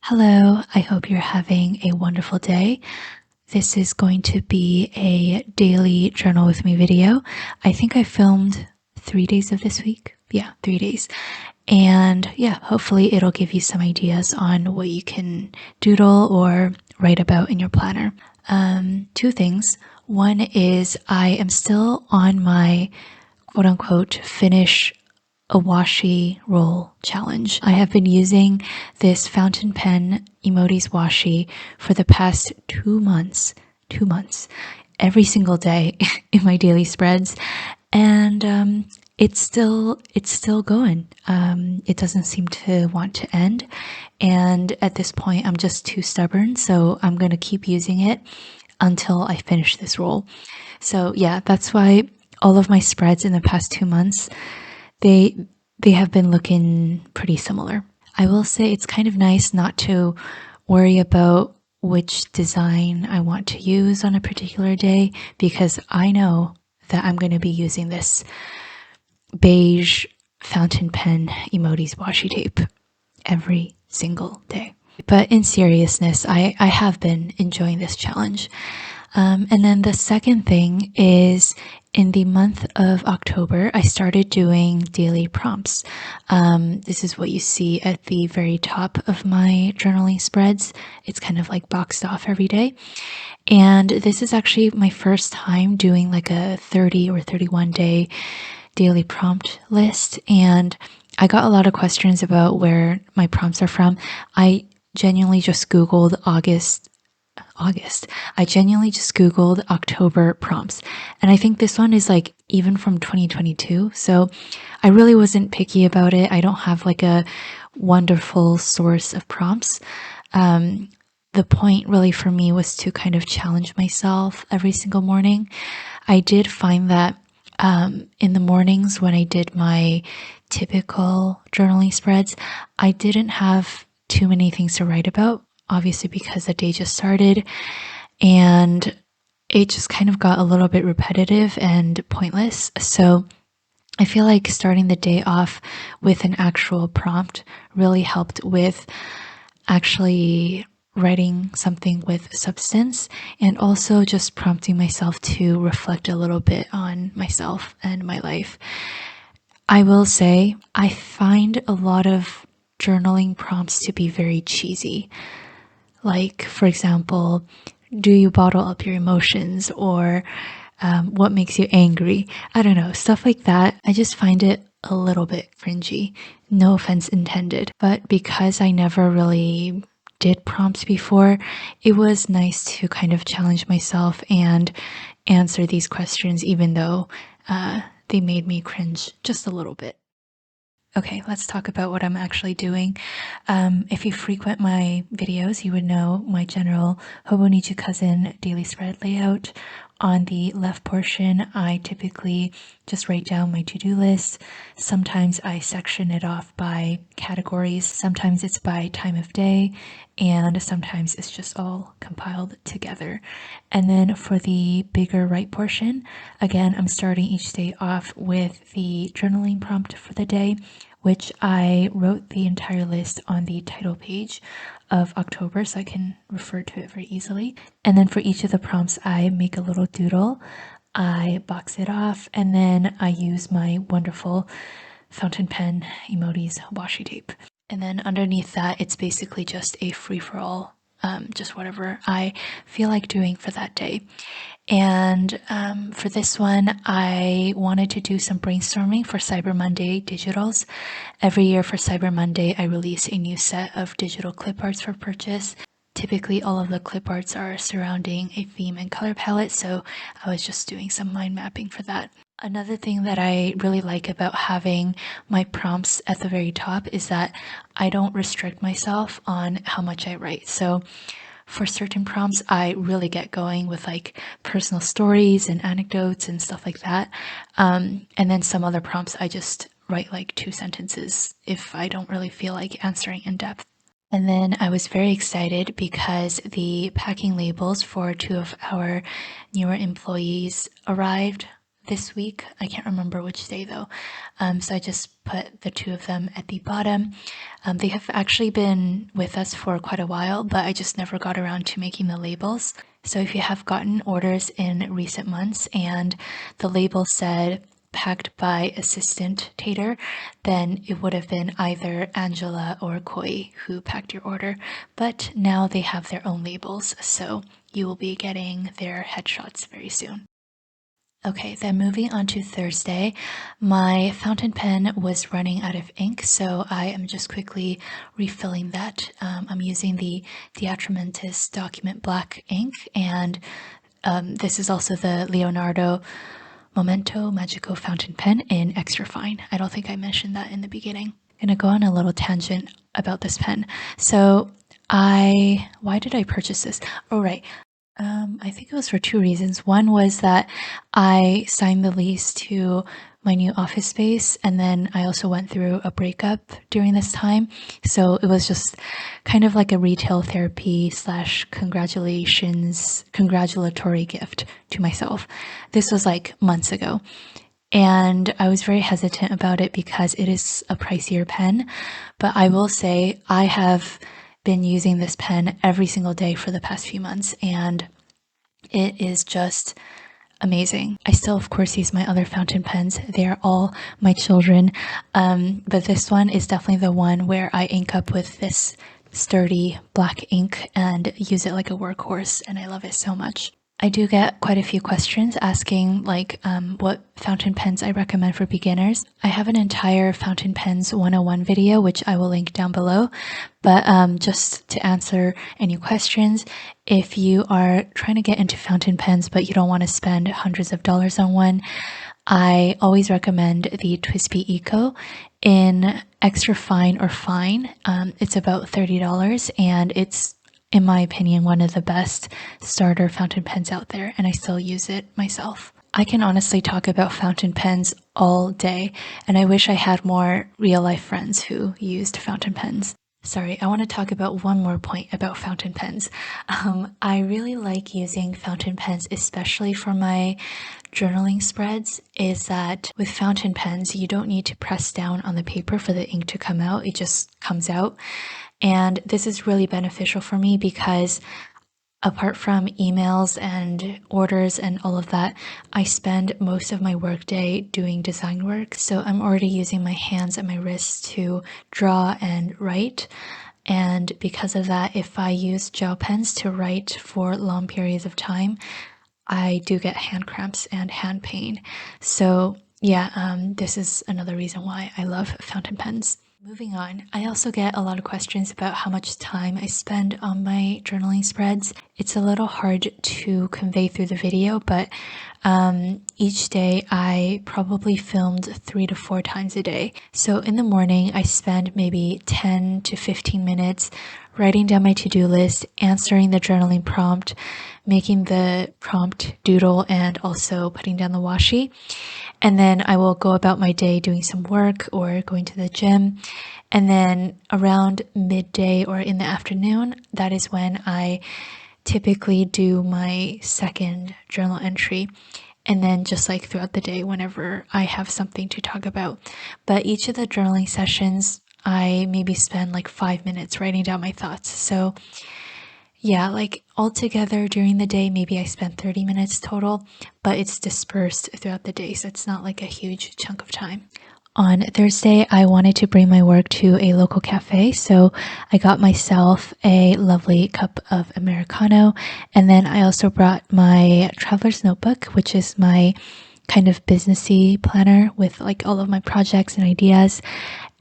Hello, I hope you're having a wonderful day. This is going to be a daily journal with me video. I think I filmed 3 days of this week. Yeah, 3 days. And yeah, hopefully it'll give you some ideas on what you can doodle or write about in your planner. Two things. One is I am still on my quote unquote finish a washi roll challenge. I have been using this fountain pen Emotis washi for the past 2 months, every single day in my daily spreads, and it's still going. It doesn't seem to want to end, and at this point, I'm just too stubborn, so I'm gonna keep using it until I finish this roll. So yeah, that's why all of my spreads in the past 2 months, they have been looking pretty similar. I will say it's kind of nice not to worry about which design I want to use on a particular day, because I know that I'm going to be using this beige fountain pen Emotis washi tape every single day. But in seriousness, I have been enjoying this challenge. And then the second thing is, in the month of October, I started doing daily prompts. This is what you see at the very top of my journaling spreads. It's kind of like boxed off every day. And this is actually my first time doing like a 30 or 31 day daily prompt list. And I got a lot of questions about where my prompts are from. I genuinely just Googled August. I genuinely just Googled October prompts. And I think this one is like even from 2022. So I really wasn't picky about it. I don't have like a wonderful source of prompts. The point really for me was to kind of challenge myself every single morning. I did find that in the mornings when I did my typical journaling spreads, I didn't have too many things to write about, obviously because the day just started, and it just kind of got a little bit repetitive and pointless. So I feel like starting the day off with an actual prompt really helped with actually writing something with substance, and also just prompting myself to reflect a little bit on myself and my life. I will say I find a lot of journaling prompts to be very cheesy. Like, for example, do you bottle up your emotions, or what makes you angry? I don't know, stuff like that. I just find it a little bit cringy. No offense intended. But because I never really did prompts before, it was nice to kind of challenge myself and answer these questions, even though they made me cringe just a little bit. Okay, let's talk about what I'm actually doing. If you frequent my videos, you would know my general Hobonichi cousin daily spread layout. On the left portion, I typically just write down my to-do list. Sometimes I section it off by categories. Sometimes it's by time of day, and sometimes it's just all compiled together. And then for the bigger right portion, again, I'm starting each day off with the journaling prompt for the day, which I wrote the entire list on the title page of October, so I can refer to it very easily. And then for each of the prompts, I make a little doodle, I box it off, and then I use my wonderful fountain pen Emotis washi tape. And then underneath that, it's basically just a free-for-all, just whatever I feel like doing for that day. And for this one, I wanted to do some brainstorming for Cyber Monday digitals. Every year for Cyber Monday, I release a new set of digital clip arts for purchase. Typically, all of the clip arts are surrounding a theme and color palette, so I was just doing some mind mapping for that. Another thing that I really like about having my prompts at the very top is that I don't restrict myself on how much I write. So for certain prompts, I really get going with like personal stories and anecdotes and stuff like that. And then some other prompts, I just write like 2 sentences if I don't really feel like answering in depth. And then I was very excited because the packing labels for 2 of our newer employees arrived this week. I can't remember which day though. So I just put the two of them at the bottom. They have actually been with us for quite a while, but I just never got around to making the labels. So if you have gotten orders in recent months and the label said packed by assistant Tater, then it would have been either Angela or Koi who packed your order, but now they have their own labels, so you will be getting their headshots very soon. Okay, then moving on to Thursday, my fountain pen was running out of ink, so I am just quickly refilling that. I'm using the Diatramentis Document Black ink, and this is also the Leonardo Momento Magico fountain pen in extra fine. I don't think I mentioned that in the beginning. I'm gonna go on a little tangent about this pen. So why did I purchase this? Oh, right. I think it was for two reasons. One was that I signed the lease to my new office space, and then I also went through a breakup during this time. So it was just kind of like a retail therapy / congratulatory gift to myself. This was like months ago. And I was very hesitant about it because it is a pricier pen. But I will say I have been using this pen every single day for the past few months, and it is just amazing. I still, of course, use my other fountain pens. They are all my children. But this one is definitely the one where I ink up with this sturdy black ink and use it like a workhorse, and I love it so much. I do get quite a few questions asking what fountain pens I recommend for beginners. I have an entire fountain pens 101 video, which I will link down below. But just to answer any questions, if you are trying to get into fountain pens but you don't want to spend hundreds of dollars on one, I always recommend the Twisby Eco in extra fine or fine. It's about $30 and it's, in my opinion, one of the best starter fountain pens out there, and I still use it myself. I can honestly talk about fountain pens all day, and I wish I had more real life friends who used fountain pens. Sorry, I want to talk about one more point about fountain pens. I really like using fountain pens, especially for my journaling spreads, is that with fountain pens, you don't need to press down on the paper for the ink to come out. It just comes out. And this is really beneficial for me because apart from emails and orders and all of that, I spend most of my workday doing design work. So I'm already using my hands and my wrists to draw and write. And because of that, if I use gel pens to write for long periods of time, I do get hand cramps and hand pain. So yeah, this is another reason why I love fountain pens. Moving on, I also get a lot of questions about how much time I spend on my journaling spreads. It's a little hard to convey through the video, but each day I probably filmed 3 to 4 times a day. So in the morning, I spend maybe 10 to 15 minutes writing down my to-do list, answering the journaling prompt, making the prompt doodle, and also putting down the washi. And then I will go about my day doing some work or going to the gym. And then around midday or in the afternoon, that is when I typically do my second journal entry. And then just like throughout the day, whenever I have something to talk about. But each of the journaling sessions, I maybe spend like 5 minutes writing down my thoughts. So yeah, like altogether during the day, maybe I spend 30 minutes total, but it's dispersed throughout the day, so it's not like a huge chunk of time. On Thursday, I wanted to bring my work to a local cafe, so I got myself a lovely cup of Americano, and then I also brought my traveler's notebook, which is my kind of businessy planner with like all of my projects and ideas,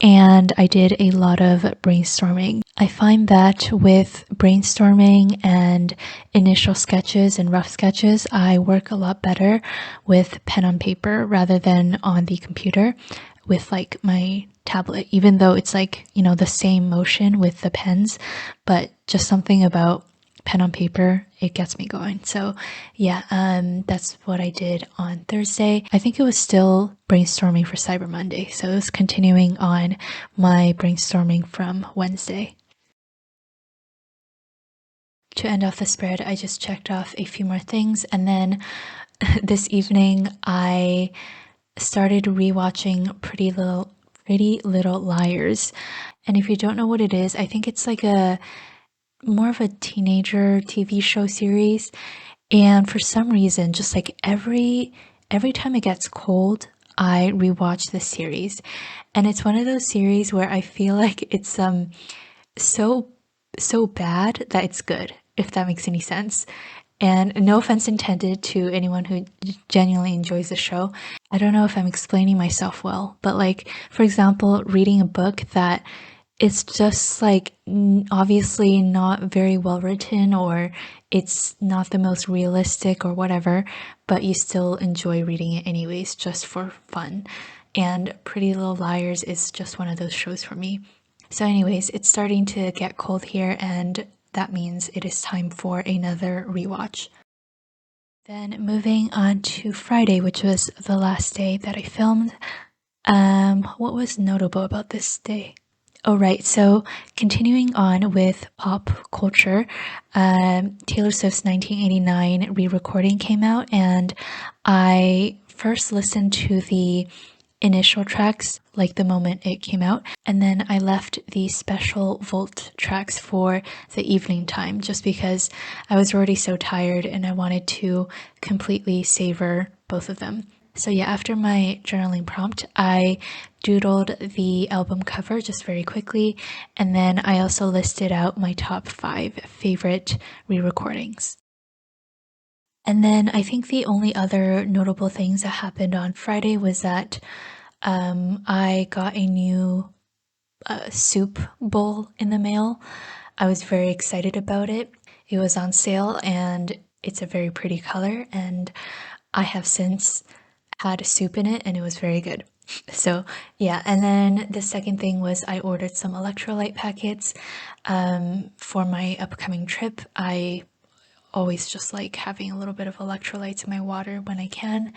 and I did a lot of brainstorming. I find that with brainstorming and initial sketches and rough sketches, I work a lot better with pen on paper rather than on the computer with like my tablet, even though it's like, you know, the same motion with the pens, but just something about pen on paper, it gets me going. So yeah, that's what I did on Thursday. I think it was still brainstorming for Cyber Monday, so it was continuing on my brainstorming from Wednesday. To end off the spread, I just checked off a few more things, and then This evening I started rewatching Pretty Little Liars. And if you don't know what it is, I think it's like a more of a teenager TV show series. And for some reason, just like every time it gets cold, I rewatch this series. And it's one of those series where I feel like it's so so bad that it's good, if that makes any sense. And no offense intended to anyone who genuinely enjoys the show. I don't know if I'm explaining myself well, but like, for example, reading a book that it's just like obviously not very well written, or it's not the most realistic or whatever, but you still enjoy reading it anyways, just for fun. And Pretty Little Liars is just one of those shows for me. So, anyways, it's starting to get cold here, and that means it is time for another rewatch. Then moving on to Friday, which was the last day that I filmed. What was notable about this day? Oh, right. So, continuing on with pop culture, Taylor Swift's 1989 re recording came out, and I first listened to the initial tracks like the moment it came out, and then I left the special Volt tracks for the evening time just because I was already so tired and I wanted to completely savor both of them. So yeah, after my journaling prompt, I doodled the album cover just very quickly, and then I also listed out my top 5 favorite re-recordings. And then I think the only other notable things that happened on Friday was that I got a new soup bowl in the mail. I was very excited about it. It was on sale and it's a very pretty color, and I have since had soup in it and it was very good. So, yeah, and then the second thing was I ordered some electrolyte packets for my upcoming trip. I always just like having a little bit of electrolytes in my water when I can.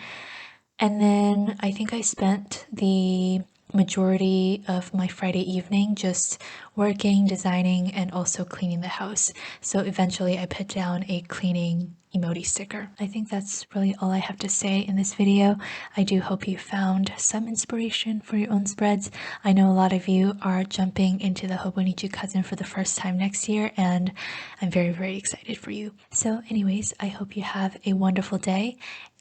And then I think I spent the majority of my Friday evening just working, designing, and also cleaning the house. So eventually I put down a cleaning emoji sticker. I think that's really all I have to say in this video. I do hope you found some inspiration for your own spreads. I know a lot of you are jumping into the Hobonichi cousin for the first time next year, and I'm very, very excited for you. So anyways, I hope you have a wonderful day,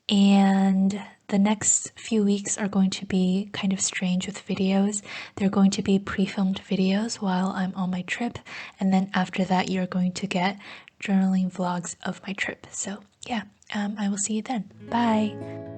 and the next few weeks are going to be kind of strange with videos. They're going to be pre-filmed videos while I'm on my trip, and then after that you're going to get journaling vlogs of my trip. So yeah, I will see you then. Bye!